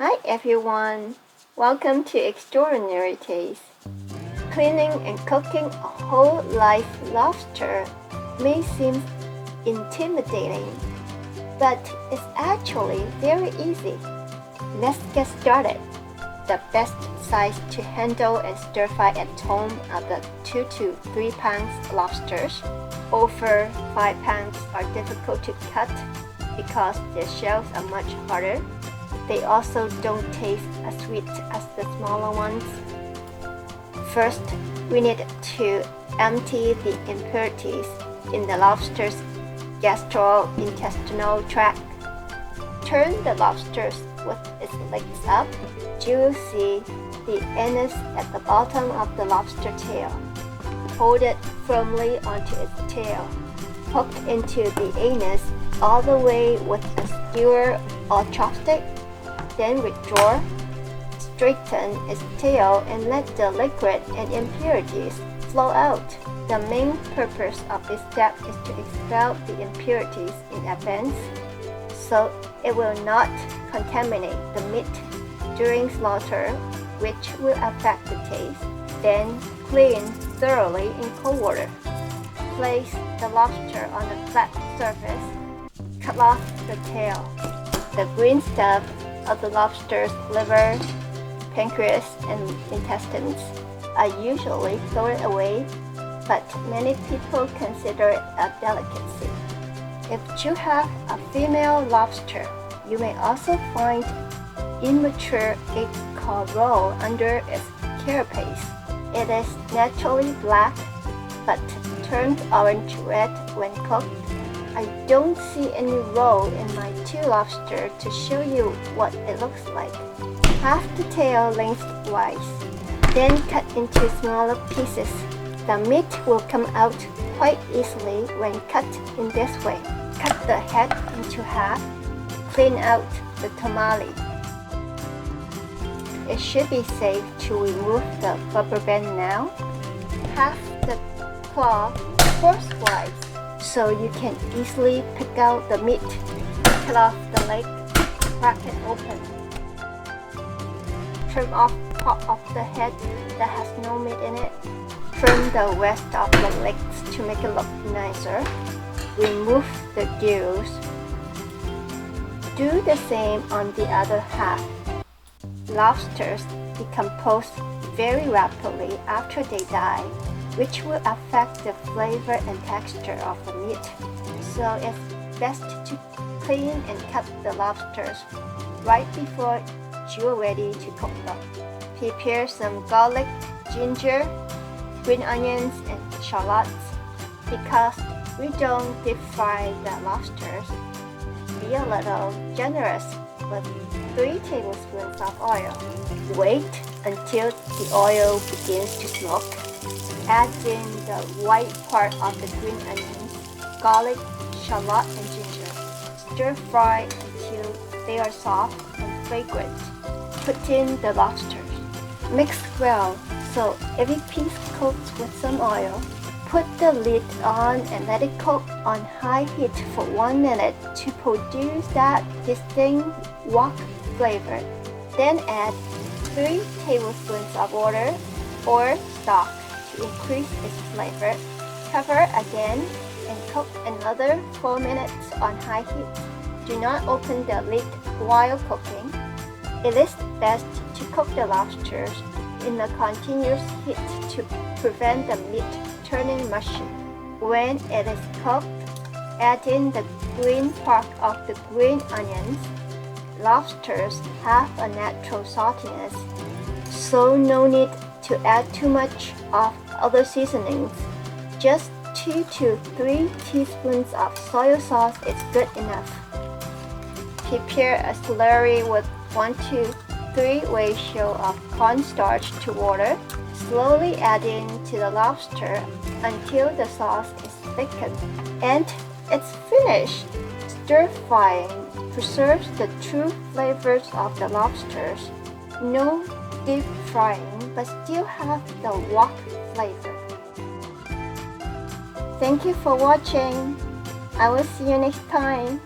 Hi everyone, welcome to Extraordinary Taste. Cleaning and cooking a whole live lobster may seem intimidating, but it's actually very easy. Let's get started. The best size to handle and stir fry at home are the 2 to 3 pounds lobsters. Over 5 pounds are difficult to cut because their shells are much harder. They also don't taste as sweet as the smaller ones. First, we need to empty the impurities in the lobster's gastrointestinal tract. Turn the lobsters with its legs up. You will see the anus at the bottom of the lobster tail. Hold it firmly onto its tail. Hook into the anus all the way with a skewer or chopstick. Then withdraw, straighten its tail and let the liquid and impurities flow out. The main purpose of this step is to expel the impurities in advance, so it will not contaminate the meat during slaughter, which will affect the taste. Then clean thoroughly in cold water. Place the lobster on a flat surface. Cut off the tail. The green stuff of the lobster's liver, pancreas, and intestines are usually thrown away, but many people consider it a delicacy. If you have a female lobster, you may also find immature eggs called roe under its carapace. It is naturally black, but turns orange-red when cooked. I don't see any roe in my 2 lobsters to show you what it looks like. Half the tail lengthwise, then cut into smaller pieces. The meat will come out quite easily when cut in this way. Cut the head into half. Clean out the tamale. It should be safe to remove the rubber band now. Half the claw crosswise, so you can easily pick out the meat. Cut off the leg, crack it open. Trim off part of the head that has no meat in it. Trim the rest of the legs to make it look nicer. Remove the gills. Do the same on the other half. Lobsters decompose very rapidly after they die, which will affect the flavor and texture of the meat. So it's best to clean and cut the lobsters right before you're ready to cook them. Prepare some garlic, ginger, green onions, and shallots. Because we don't deep fry the lobsters, be a little generous with 3 tablespoons of oil. Wait until the oil begins to smoke. Add in the white part of the green onions, garlic, shallot, and ginger. Stir fry until they are soft and fragrant. Put in the lobsters. Mix well so every piece coats with some oil. Put the lid on and let it cook on high heat for 1 minute to produce that distinct wok flavor. Then add 3 tablespoons of water or stock to increase its flavor. Cover again and cook another 4 minutes on high heat. Do not open the lid while cooking. It is best to cook the lobsters in a continuous heat to prevent the meat turning mushy. When it is cooked, add in the green part of the green onions. Lobsters have a natural saltiness, so no need to add too much of other seasonings. Just 2 to 3 teaspoons of soy sauce is good enough. Prepare a slurry with 1 to 3 ratio of cornstarch to water. Slowly add in to the lobster until the sauce is thickened. And it's finished! Stir frying preserves the true flavors of the lobsters. No deep frying, but still have the wok flavor. Thank you for watching. I will see you next time.